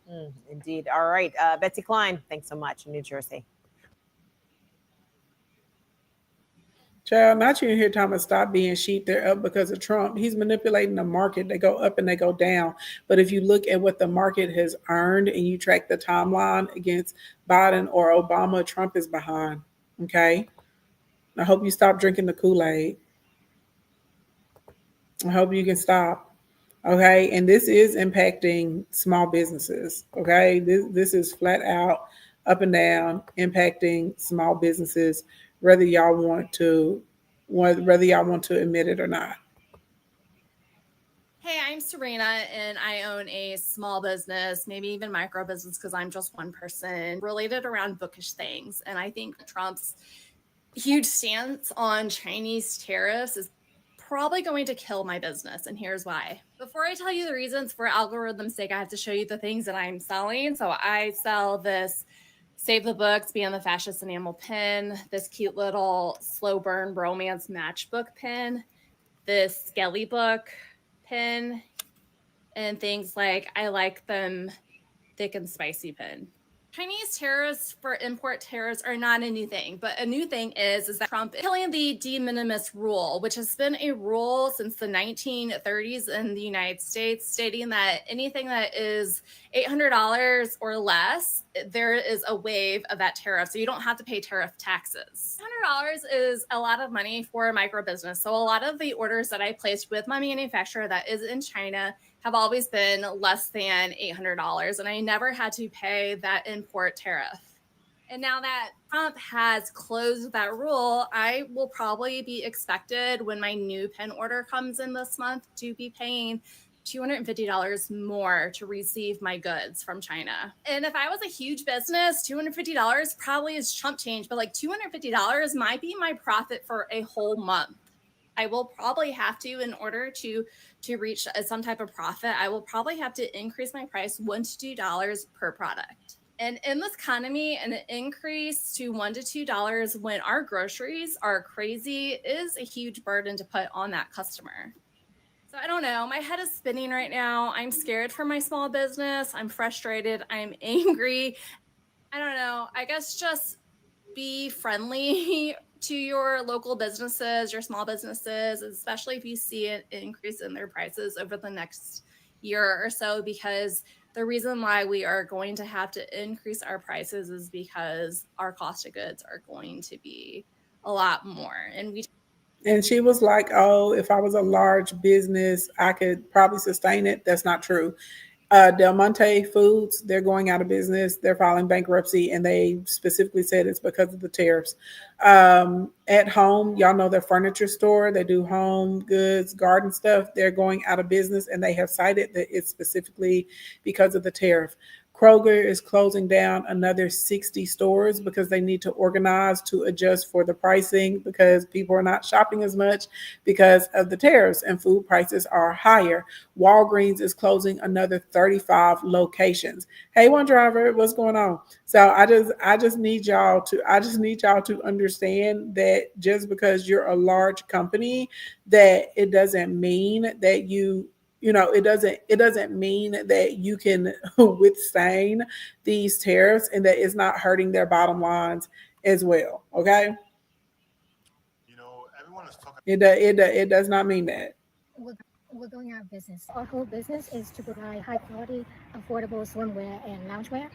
Indeed. All right. Betsy Klein, thanks so much in New Jersey. Child, not you in here talking about stop being sheep. They're up because of Trump. He's manipulating the market. They go up and they go down. But if you look at what the market has earned and you track the timeline against Biden or Obama, Trump is behind. Okay. I hope you stop drinking the Kool-Aid. I hope you can stop. Okay. And this is impacting small businesses. Okay. This is flat out up and down impacting small businesses, whether y'all want to admit it or not. Hey, I'm Serena, and I own a small business, maybe even micro business, because I'm just one person, related around bookish things. And I think Trump's huge stance on Chinese tariffs is probably going to kill my business. And here's why. Before I tell you the reasons, for algorithm's sake, I have to show you the things that I'm selling. So I sell this Save the Books, Beyond the Fascist Enamel pin, this cute little slow burn romance matchbook pin, this Skelly book pin, and things like I like them thick and spicy pin. Chinese tariffs for import tariffs are not a new thing, but a new thing is that Trump is killing the de minimis rule, which has been a rule since the 1930s in the United States, stating that anything that is $800 or less, there is a waive of that tariff. So you don't have to pay tariff taxes. $100 is a lot of money for a micro business. So a lot of the orders that I placed with my manufacturer that is in China have always been less than $800, and I never had to pay that import tariff. And now that Trump has closed that rule, I will probably be expected when my new pen order comes in this month to be paying $250 more to receive my goods from China. And if I was a huge business, $250 probably is chump change, but like $250 might be my profit for a whole month. I will probably have to, in order to reach some type of profit, I will probably have to increase my price $1 to $2 per product. And in this economy, an increase to $1 to $2 when our groceries are crazy is a huge burden to put on that customer. So I don't know. My head is spinning right now. I'm scared for my small business. I'm frustrated. I'm angry. I don't know. I guess just be friendly to your local businesses, your small businesses, especially if you see an increase in their prices over the next year or so, because the reason why we are going to have to increase our prices is because our cost of goods are going to be a lot more. And she was like, oh, if I was a large business, I could probably sustain it. That's not true. Del Monte Foods, they're going out of business. They're filing bankruptcy, and they specifically said it's because of the tariffs. At Home, y'all know their furniture store. They do home goods, garden stuff. They're going out of business, and they have cited that it's specifically because of the tariff. Kroger is closing down another 60 stores because they need to organize to adjust for the pricing because people are not shopping as much because of the tariffs and food prices are higher. Walgreens is closing another 35 locations. Hey, one driver, what's going on? So I just need y'all to understand that just because you're a large company, that it doesn't mean that it doesn't mean that you can withstand these tariffs and that it's not hurting their bottom lines as well. Okay. Everyone is talking. It does not mean that. We're going out of business. Our whole business is to provide high quality, affordable swimwear and loungewear.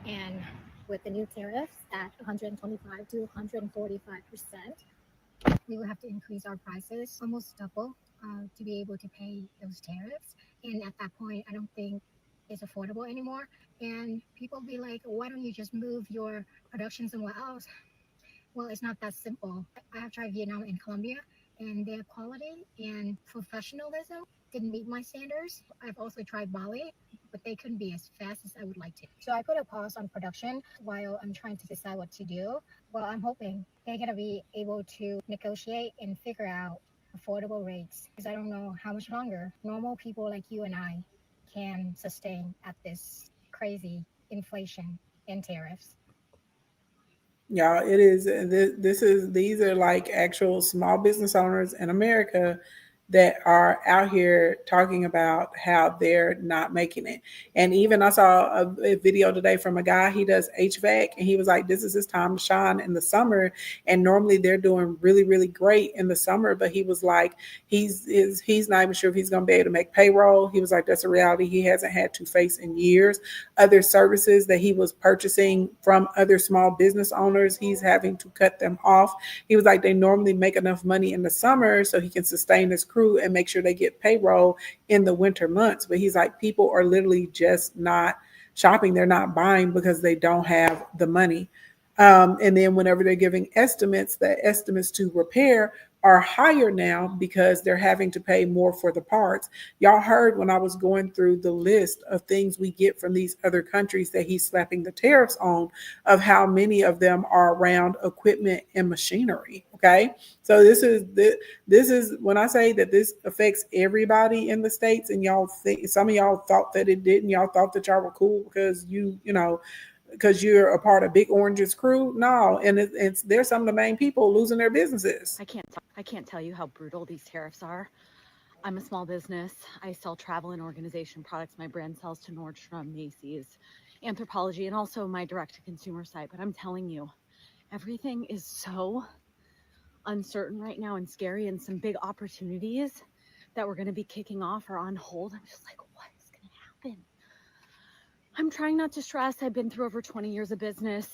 And with the new tariffs at 125 to 145%, we will have to increase our prices almost double to be able to pay those tariffs. And at that point, I don't think it's affordable anymore. And people be like, why don't you just move your production somewhere else? Well, it's not that simple. I have tried Vietnam and Colombia, and their quality and professionalism didn't meet my standards. I've also tried Bali, but they couldn't be as fast as I would like to. So I put a pause on production while I'm trying to decide what to do. Well, I'm hoping they're going to be able to negotiate and figure out affordable rates, because I don't know how much longer normal people like you and I can sustain at this crazy inflation and tariffs. Yeah, it is. These are like actual small business owners in America that are out here talking about how they're not making it. And even I saw a video today from a guy, he does HVAC, and he was like, this is his time to shine in the summer. And normally they're doing really, really great in the summer. But he was like, he's not even sure if he's going to be able to make payroll. He was like, that's a reality he hasn't had to face in years. Other services that he was purchasing from other small business owners, he's having to cut them off. He was like, they normally make enough money in the summer so he can sustain his crew and make sure they get payroll in the winter months. But he's like, people are literally just not shopping. They're not buying because they don't have the money. And then whenever they're giving estimates, the estimates to repair are higher now because they're having to pay more for the parts. Y'all heard when I was going through the list of things we get from these other countries that he's slapping the tariffs on, of how many of them are around equipment and machinery. Okay. So this is when I say that this affects everybody in the States, and y'all think, some of y'all thought that it didn't. Y'all thought that y'all were cool because because you're a part of Big Orange's crew. No, and they're some of the main people losing their businesses. I can't tell you how brutal these tariffs are. I'm a small business. I sell travel and organization products. My brand sells to Nordstrom, Macy's, Anthropologie, and also my direct-to-consumer site. But I'm telling you, everything is so uncertain right now and scary, and some big opportunities that we're going to be kicking off are on hold. I'm just like, what is going to happen? I'm trying not to stress. I've been through over 20 years of business.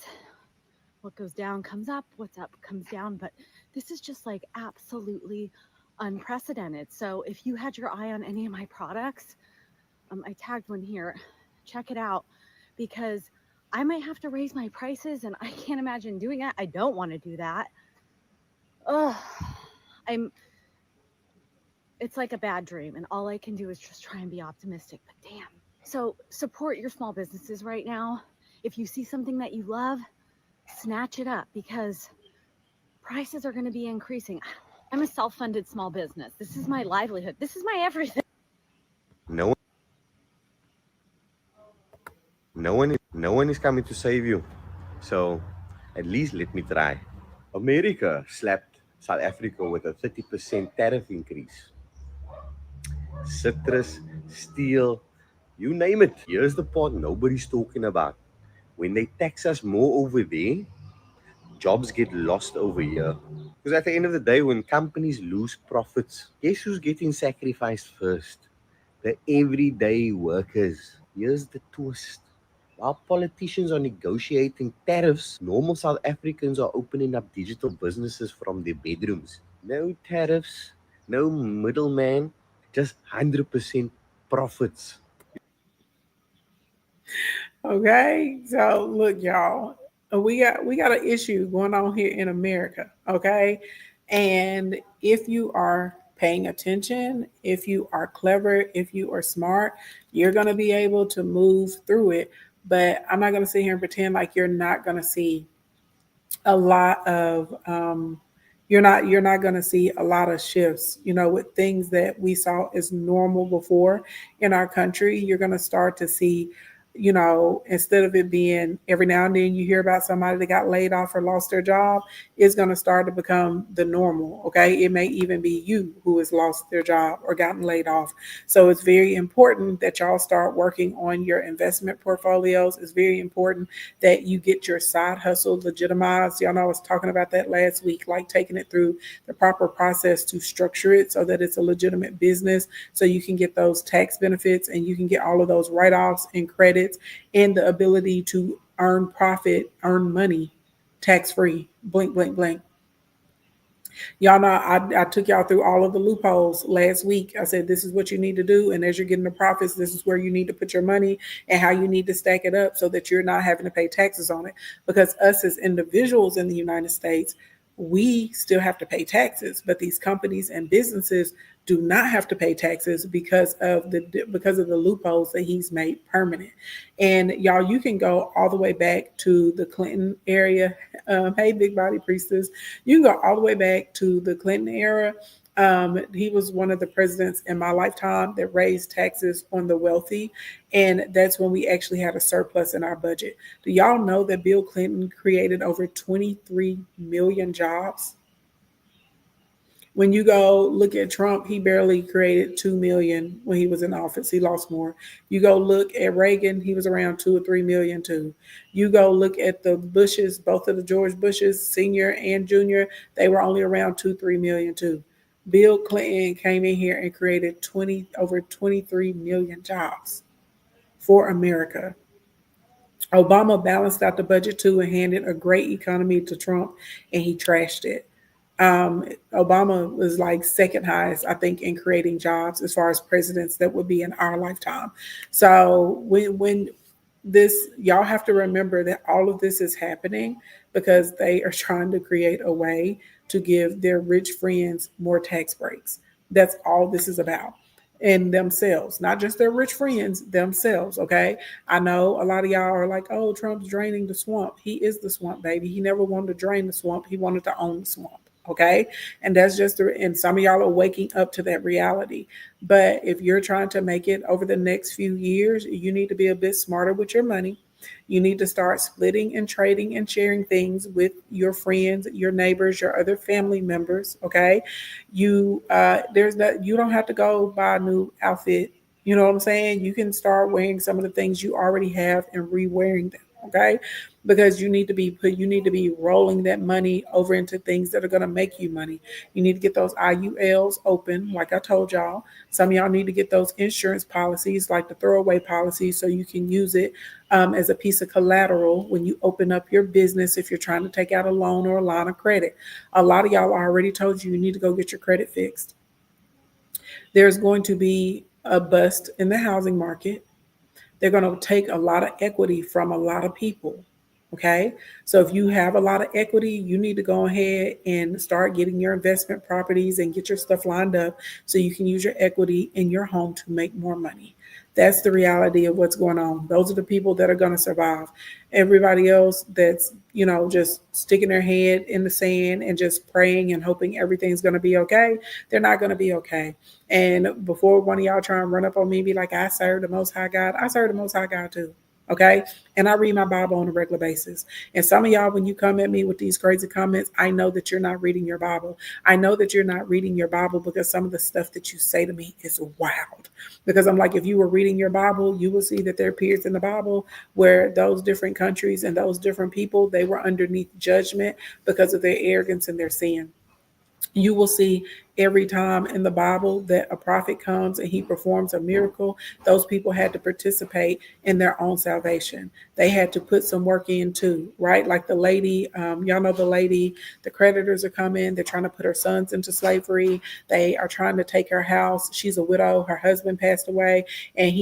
What goes down comes up, what's up comes down, but this is just like absolutely unprecedented. So if you had your eye on any of my products, I tagged one here, check it out, because I might have to raise my prices, and I can't imagine doing that. I don't want to do that. It's like a bad dream, and all I can do is just try and be optimistic, but damn. So support your small businesses right now. If you see something that you love, snatch it up, because prices are going to be increasing. I'm a self-funded small business. This is my livelihood. This is my everything. No one is coming to save you. So at least let me try. America slapped South Africa with a 30% tariff increase. Citrus, steel, you name it. Here's the part nobody's talking about. When they tax us more over there, jobs get lost over here. Because at the end of the day, when companies lose profits, guess who's getting sacrificed first? The everyday workers. Here's the twist. While politicians are negotiating tariffs, normal South Africans are opening up digital businesses from their bedrooms. No tariffs, no middleman, just 100% profits. Okay, so look, y'all, we got an issue going on here in America. Okay, and if you are paying attention, if you are clever, if you are smart, you're going to be able to move through it. But I'm not going to sit here and pretend like you're not going to see a lot of you're not going to see a lot of shifts, with things that we saw as normal before in our country. You're going to start to see, instead of it being every now and then you hear about somebody that got laid off or lost their job, it's going to start to become the normal. Okay, it may even be you who has lost their job or gotten laid off. So it's very important that y'all start working on your investment portfolios. It's very important that you get your side hustle legitimized. Y'all know I was talking about that last week, like taking it through the proper process to structure it so that it's a legitimate business, so you can get those tax benefits and you can get all of those write-offs and credits and the ability to earn profit, earn money tax-free. Blink, blink, blink. Y'all know I took y'all through all of the loopholes last week. I said, this is what you need to do. And as you're getting the profits, this is where you need to put your money and how you need to stack it up so that you're not having to pay taxes on it. Because us as individuals in the United States, we still have to pay taxes, but these companies and businesses do not have to pay taxes because of the loopholes that he's made permanent. And y'all, you can go all the way back to the Clinton area. Hey, big body priestess, you can go all the way back to the Clinton era. He was one of the presidents in my lifetime that raised taxes on the wealthy. And that's when we actually had a surplus in our budget. Do y'all know that Bill Clinton created over 23 million jobs? When you go look at Trump, he barely created 2 million when he was in office. He lost more. You go look at Reagan, he was around 2 or 3 million too. You go look at the Bushes, both of the George Bushes, senior and junior, they were only around 2-3 million too. Bill Clinton came in here and created over 23 million jobs for America. Obama balanced out the budget too and handed a great economy to Trump, and he trashed it. Obama was like second highest, I think, in creating jobs as far as presidents that would be in our lifetime. So when this, y'all have to remember that all of this is happening because they are trying to create a way to give their rich friends more tax breaks. That's all this is about. And themselves, not just their rich friends, themselves. Okay. I know a lot of y'all are like, oh, Trump's draining the swamp. He is the swamp, baby. He never wanted to drain the swamp. He wanted to own the swamp. Okay. And that's just, and some of y'all are waking up to that reality. But if you're trying to make it over the next few years, you need to be a bit smarter with your money. You need to start splitting and trading and sharing things with your friends, your neighbors, your other family members. Okay. You don't have to go buy a new outfit. You know what I'm saying? You can start wearing some of the things you already have and re-wearing them. Okay. Because you need to be rolling that money over into things that are going to make you money. You need to get those IULs open, like I told y'all. Some of y'all need to get those insurance policies, like the throwaway policy, so you can use it as a piece of collateral when you open up your business if you're trying to take out a loan or a line of credit. A lot of y'all already told you need to go get your credit fixed. There's going to be a bust in the housing market. They're going to take a lot of equity from a lot of people. Okay. So if you have a lot of equity, you need to go ahead and start getting your investment properties and get your stuff lined up so you can use your equity in your home to make more money. That's the reality of what's going on. Those are the people that are going to survive. Everybody else that's, just sticking their head in the sand and just praying and hoping everything's going to be okay, they're not going to be okay. And before one of y'all try and run up on me and be like, I serve the Most High God, I serve the Most High God too. Okay. And I read my Bible on a regular basis. And some of y'all, when you come at me with these crazy comments, I know that you're not reading your Bible. I know that you're not reading your Bible because some of the stuff that you say to me is wild. Because I'm like, if you were reading your Bible, you will see that there are periods in the Bible where those different countries and those different people, they were underneath judgment because of their arrogance and their sin. You will see every time in the Bible that a prophet comes and he performs a miracle, those people had to participate in their own salvation. They had to put some work in too, right? Like the lady, y'all know the lady, the creditors are coming. They're trying to put her sons into slavery. They are trying to take her house. She's a widow. Her husband passed away. And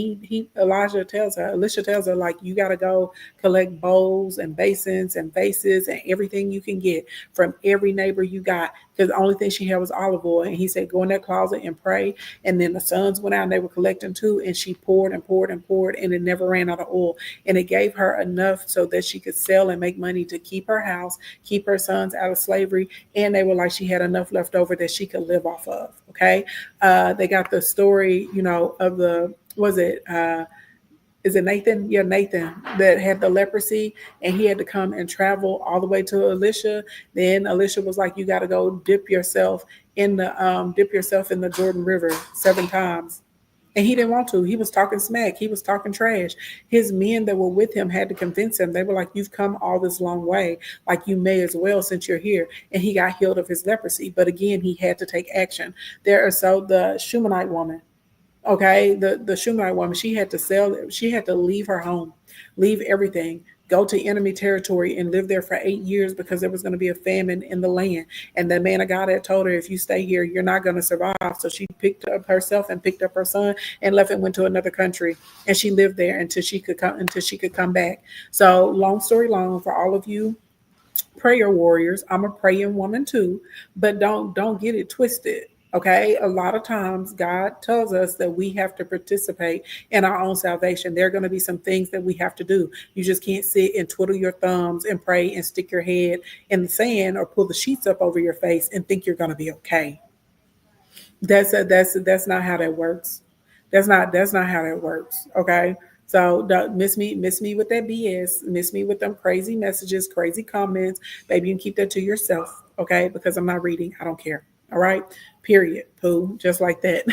Elisha tells her, like, you got to go collect bowls and basins and vases and everything you can get from every neighbor you got. because the only thing she had was olive oil. And he said, go in that closet and pray. And then the sons went out and they were collecting too. And she poured and poured and poured, and it never ran out of oil. And it gave her enough so that she could sell and make money to keep her house, keep her sons out of slavery. And they were like, she had enough left over that she could live off of. Okay. They got the story, of is it Nathan? Yeah, Nathan, that had the leprosy, and he had to come and travel all the way to Elisha. Then Elisha was like, you got to go dip yourself in the Jordan River 7 times. And he didn't want to. He was talking smack. He was talking trash. His men that were with him had to convince him. They were like, you've come all this long way. Like, you may as well since you're here. And he got healed of his leprosy. But again, he had to take action. The Shumanite woman, okay, the Shumanite woman, she had to leave her home, leave everything, go to enemy territory and live there for 8 years because there was going to be a famine in the land. And the man of God had told her, if you stay here, you're not going to survive. So she picked up herself and picked up her son and left and went to another country. And she lived there until she could come back. So long story long, for all of you prayer warriors, I'm a praying woman too, but don't get it twisted. Okay, a lot of times God tells us that we have to participate in our own salvation. There are going to be some things that we have to do. You just can't sit and twiddle your thumbs and pray and stick your head in the sand or pull the sheets up over your face and think you're going to be okay. That's not how that works. That's not how that works. Okay. So don't miss me with that BS, miss me with them crazy messages, crazy comments. Baby, you can keep that to yourself. Okay. Because I'm not reading. I don't care. All right. Period. Pooh. Just like that.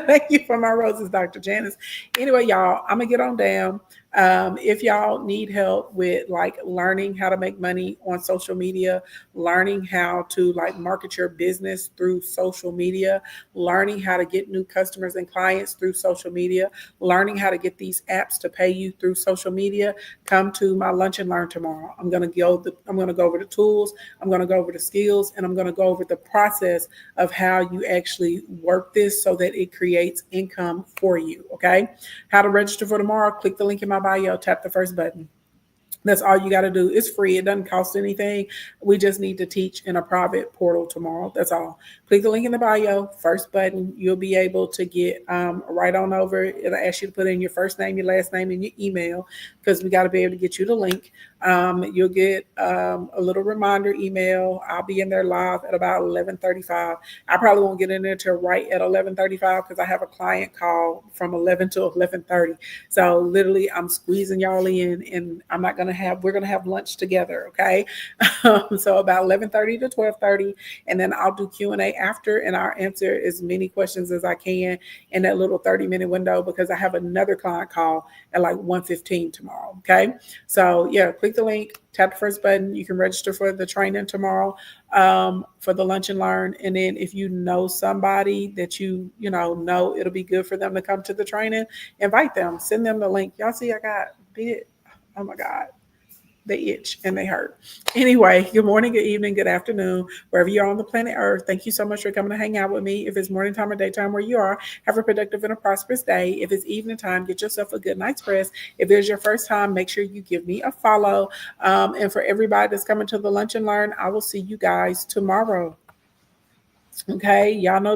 Thank you for my roses, Dr. Janice. Anyway, y'all, I'm going to get on down. If y'all need help with like learning how to make money on social media, learning how to like market your business through social media, learning how to get new customers and clients through social media, learning how to get these apps to pay you through social media, come to my Lunch and Learn tomorrow. I'm going to go over the tools. I'm going to go over the skills, and I'm going to go over the process of how you actually work this so that it creates income for you. Okay. How to register for tomorrow? Click the link in my bio, tap the first button. That's all you got to do. It's free. It doesn't cost anything. We just need to teach in a private portal tomorrow. That's all. Click the link in the bio, first button. You'll be able to get right on over. It'll ask you to put in your first name, your last name, and your email, because we got to be able to get you the link. You'll get a little reminder email. I'll be in there live at about 11:35. I probably won't get in there till right at 11:35 because I have a client call from 11 to 11:30. So literally, I'm squeezing y'all in, and we're gonna have lunch together. Okay, so about 11:30 to 12:30, and then I'll do Q&A after, and I'll answer as many questions as I can in that little 30-minute window because I have another client call at like 1:15 tomorrow. Okay, so yeah, click the link, tap the first button. You can register for the training tomorrow for the Lunch and Learn. And then if you know somebody that you know it'll be good for them to come to the training, invite them, send them the link. Y'all see I got bit. Oh my God. They itch and they hurt. Anyway, good morning, good evening, good afternoon, wherever you are on the planet Earth. Thank you so much for coming to hang out with me. If it's morning time or daytime where you are, have a productive and a prosperous day. If it's evening time, get yourself a good night's rest. If it's your first time, make sure you give me a follow. And for everybody that's coming to the Lunch and Learn, I will see you guys tomorrow. Okay, y'all know